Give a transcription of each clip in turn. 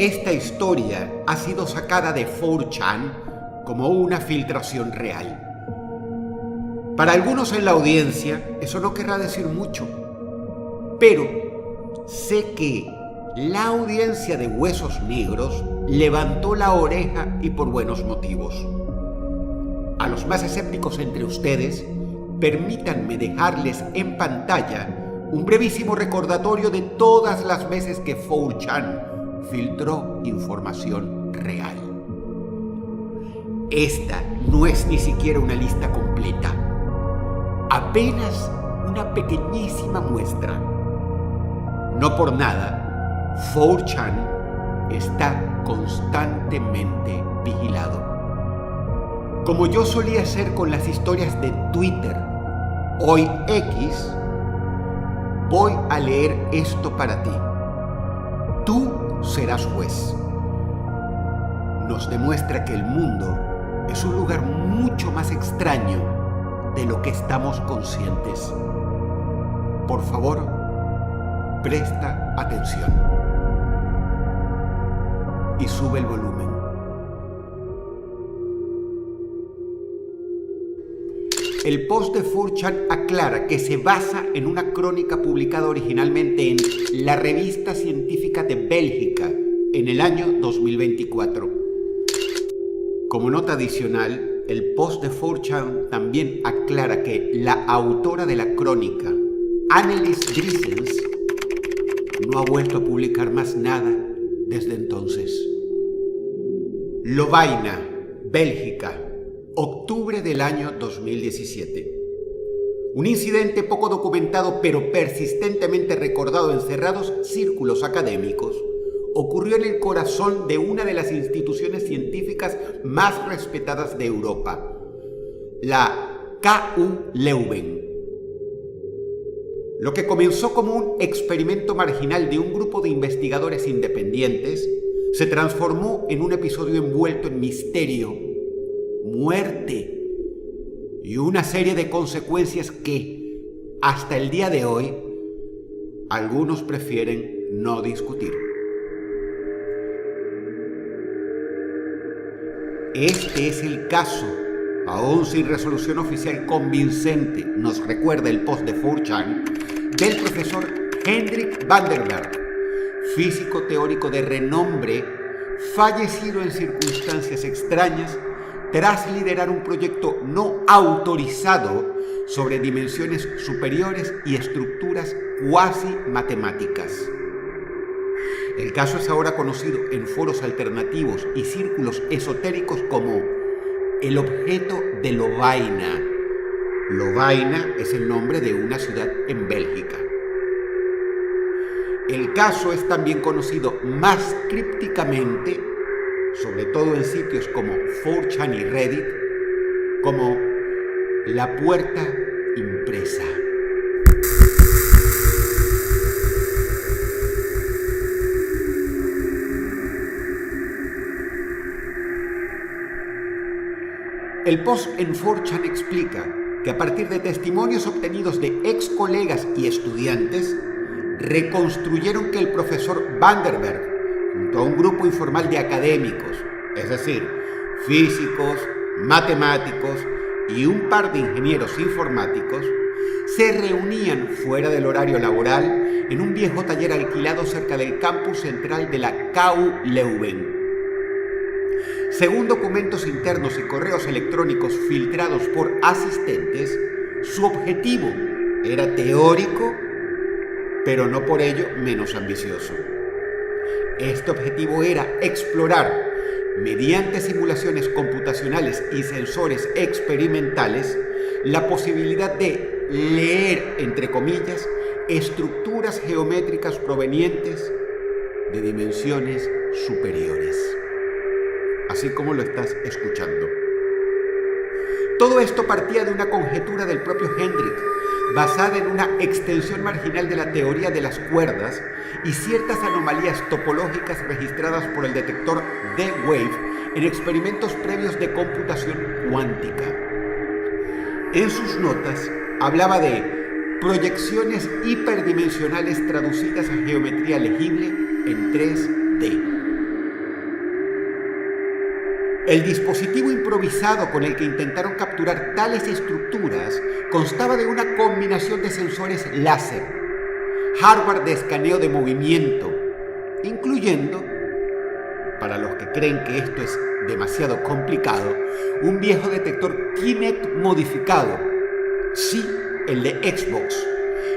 Esta historia ha sido sacada de 4chan como una filtración real. Para algunos en la audiencia, eso no querrá decir mucho, pero sé que la audiencia de Huesos Negros levantó la oreja y por buenos motivos. A los más escépticos entre ustedes, permítanme dejarles en pantalla un brevísimo recordatorio de todas las veces que 4chan filtró información real. Esta no es ni siquiera una lista completa, apenas una pequeñísima muestra. No por nada, 4chan está constantemente vigilado. Como yo solía hacer con las historias de Twitter, hoy X, voy a leer esto para ti. Tú serás juez. Nos demuestra que el mundo es un lugar mucho más extraño de lo que estamos conscientes. Por favor, presta atención y sube el volumen. El post de 4chan aclara que se basa en una crónica publicada originalmente en la revista científica de Bélgica en el año 2024. Como nota adicional, el post de 4chan también aclara que la autora de la crónica, Annelies Driesens, no ha vuelto a publicar más nada desde entonces. Lovaina, Bélgica, octubre del año 2017. Un incidente poco documentado pero persistentemente recordado en cerrados círculos académicos ocurrió en el corazón de una de las instituciones científicas más respetadas de Europa, la KU Leuven. Lo que comenzó como un experimento marginal de un grupo de investigadores independientes se transformó en un episodio envuelto en misterio, muerte y una serie de consecuencias que, hasta el día de hoy, algunos prefieren no discutir. Este es el caso, aún sin resolución oficial convincente, nos recuerda el post de 4chan, del profesor Hendrik van der Berg, físico teórico de renombre, fallecido en circunstancias extrañas tras liderar un proyecto no autorizado sobre dimensiones superiores y estructuras cuasi matemáticas. El caso es ahora conocido en foros alternativos y círculos esotéricos como el objeto de Lovaina. Lovaina es el nombre de una ciudad en Bélgica. El caso es también conocido más crípticamente, sobre todo en sitios como 4chan y Reddit, como la puerta impresa. El post en 4chan explica que a partir de testimonios obtenidos de ex colegas y estudiantes, reconstruyeron que el profesor van der Berg, junto a un grupo informal de académicos, es decir, físicos, matemáticos y un par de ingenieros informáticos, se reunían fuera del horario laboral en un viejo taller alquilado cerca del campus central de la KU Leuven. Según documentos internos y correos electrónicos filtrados por asistentes, su objetivo era teórico, pero no por ello menos ambicioso. Este objetivo era explorar, mediante simulaciones computacionales y sensores experimentales, la posibilidad de leer, entre comillas, estructuras geométricas provenientes de dimensiones superiores. Así como lo estás escuchando. Todo esto partía de una conjetura del propio Hendrik, basada en una extensión marginal de la teoría de las cuerdas y ciertas anomalías topológicas registradas por el detector D-Wave en experimentos previos de computación cuántica. En sus notas hablaba de proyecciones hiperdimensionales traducidas a geometría legible en 3D. El dispositivo improvisado con el que intentaron capturar tales estructuras constaba de una combinación de sensores láser, hardware de escaneo de movimiento, incluyendo, para los que creen que esto es demasiado complicado, un viejo detector Kinect modificado, sí, el de Xbox,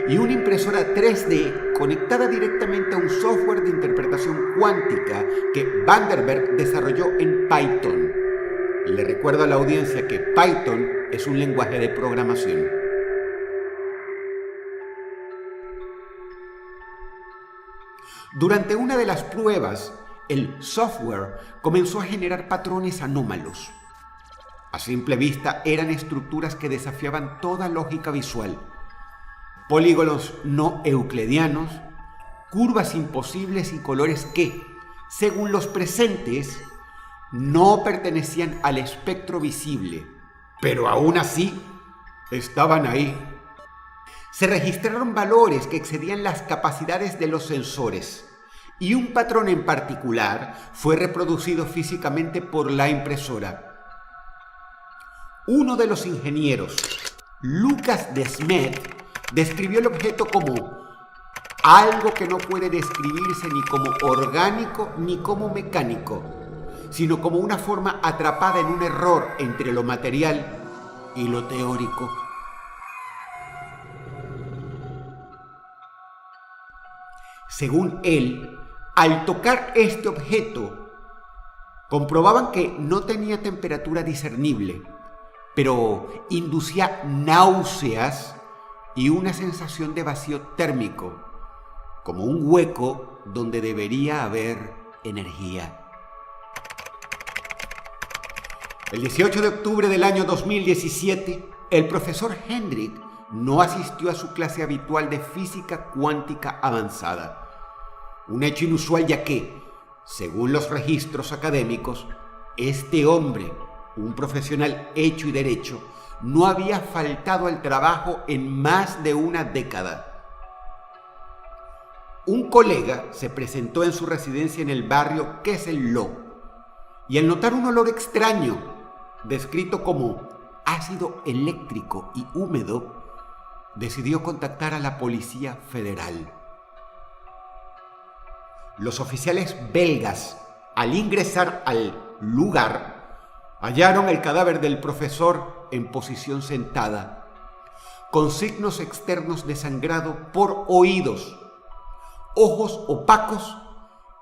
y una impresora 3D conectada directamente a un software de interpretación cuántica que Vandenberg desarrolló en Python. Le recuerdo a la audiencia que Python es un lenguaje de programación. Durante una de las pruebas, el software comenzó a generar patrones anómalos. A simple vista eran estructuras que desafiaban toda lógica visual. Polígonos no euclidianos, curvas imposibles y colores que, según los presentes, no pertenecían al espectro visible, pero aún así estaban ahí. Se registraron valores que excedían las capacidades de los sensores y un patrón en particular fue reproducido físicamente por la impresora. Uno de los ingenieros, Lucas Desmet, describió el objeto como algo que no puede describirse ni como orgánico ni como mecánico, sino como una forma atrapada en un error entre lo material y lo teórico. Según él, al tocar este objeto, comprobaban que no tenía temperatura discernible, pero inducía náuseas y una sensación de vacío térmico, como un hueco donde debería haber energía. El 18 de octubre del año 2017, el profesor Hendrik no asistió a su clase habitual de física cuántica avanzada. Un hecho inusual ya que, según los registros académicos, este hombre, un profesional hecho y derecho, no había faltado al trabajo en más de una década. Un colega se presentó en su residencia en el barrio Kessel-Lo y al notar un olor extraño, descrito como ácido eléctrico y húmedo, decidió contactar a la Policía Federal. Los oficiales belgas, al ingresar al lugar, hallaron el cadáver del profesor en posición sentada, con signos externos de sangrado por oídos, ojos opacos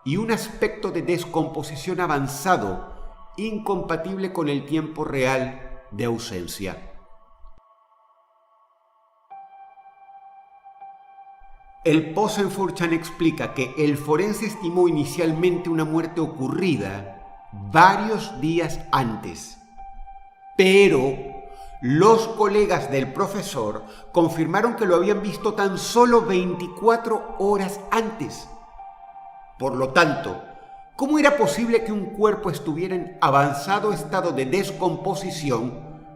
y un aspecto de descomposición avanzado, incompatible con el tiempo real de ausencia. El Posenfurchan explica que el forense estimó inicialmente una muerte ocurrida varios días antes, pero los colegas del profesor confirmaron que lo habían visto tan solo 24 horas antes. Por lo tanto, ¿cómo era posible que un cuerpo estuviera en avanzado estado de descomposición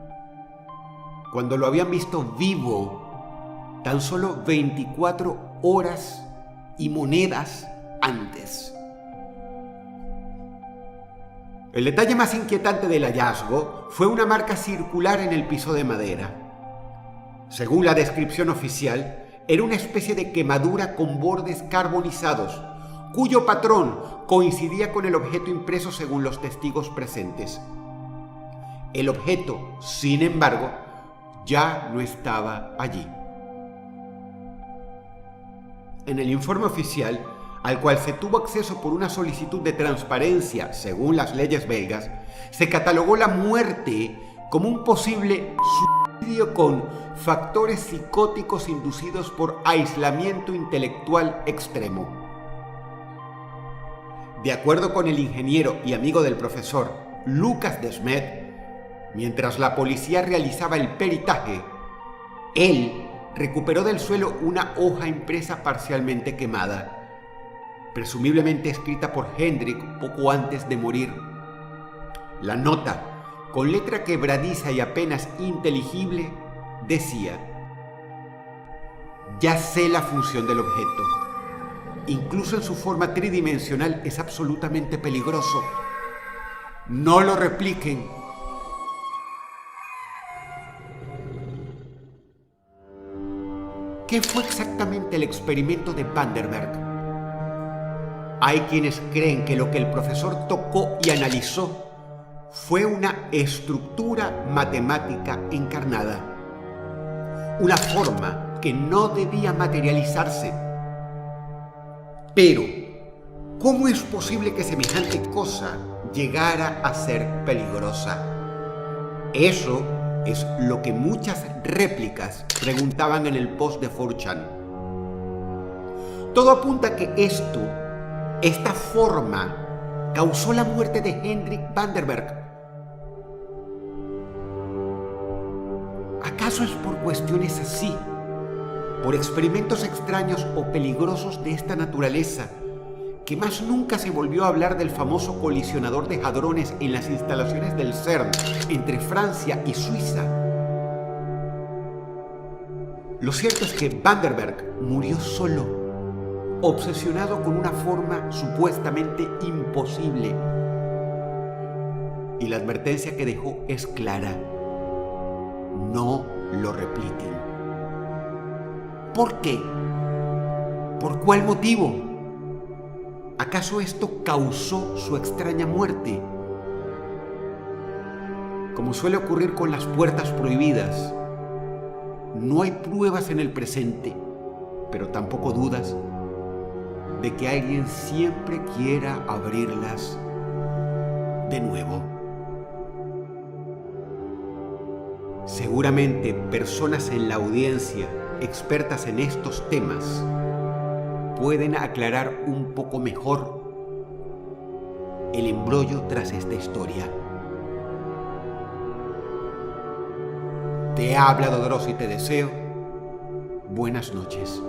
cuando lo habían visto vivo tan solo 24 horas y monedas antes? El detalle más inquietante del hallazgo fue una marca circular en el piso de madera. Según la descripción oficial, era una especie de quemadura con bordes carbonizados, cuyo patrón coincidía con el objeto impreso según los testigos presentes. El objeto, sin embargo, ya no estaba allí. En el informe oficial, al cual se tuvo acceso por una solicitud de transparencia según las leyes belgas, se catalogó la muerte como un posible suicidio con factores psicóticos inducidos por aislamiento intelectual extremo. De acuerdo con el ingeniero y amigo del profesor, Lucas Desmet, mientras la policía realizaba el peritaje, él recuperó del suelo una hoja impresa parcialmente quemada, presumiblemente escrita por Hendrik poco antes de morir. La nota, con letra quebradiza y apenas inteligible, decía: "Ya sé la función del objeto. Incluso en su forma tridimensional es absolutamente peligroso. No lo repliquen. ¿Qué fue exactamente el experimento de Vandenberg? Hay quienes creen que lo que el profesor tocó y analizó fue una estructura matemática encarnada, una forma que no debía materializarse. Pero, ¿cómo es posible que semejante cosa llegara a ser peligrosa? Eso es lo que muchas réplicas preguntaban en el post de 4chan. Todo apunta a que esta forma, causó la muerte de Hendrik Vandenberg. ¿Acaso es por cuestiones así, por experimentos extraños o peligrosos de esta naturaleza, que más nunca se volvió a hablar del famoso colisionador de hadrones en las instalaciones del CERN entre Francia y Suiza? Lo cierto es que Vandenberg murió solo, obsesionado con una forma supuestamente imposible. Y la advertencia que dejó es clara: no lo repliquen. ¿Por qué? ¿Por cuál motivo? ¿Acaso esto causó su extraña muerte? Como suele ocurrir con las puertas prohibidas, no hay pruebas en el presente, pero tampoco dudas de que alguien siempre quiera abrirlas de nuevo. Seguramente personas en la audiencia expertas en estos temas pueden aclarar un poco mejor el embrollo tras esta historia. Te habla Dodros y te deseo buenas noches.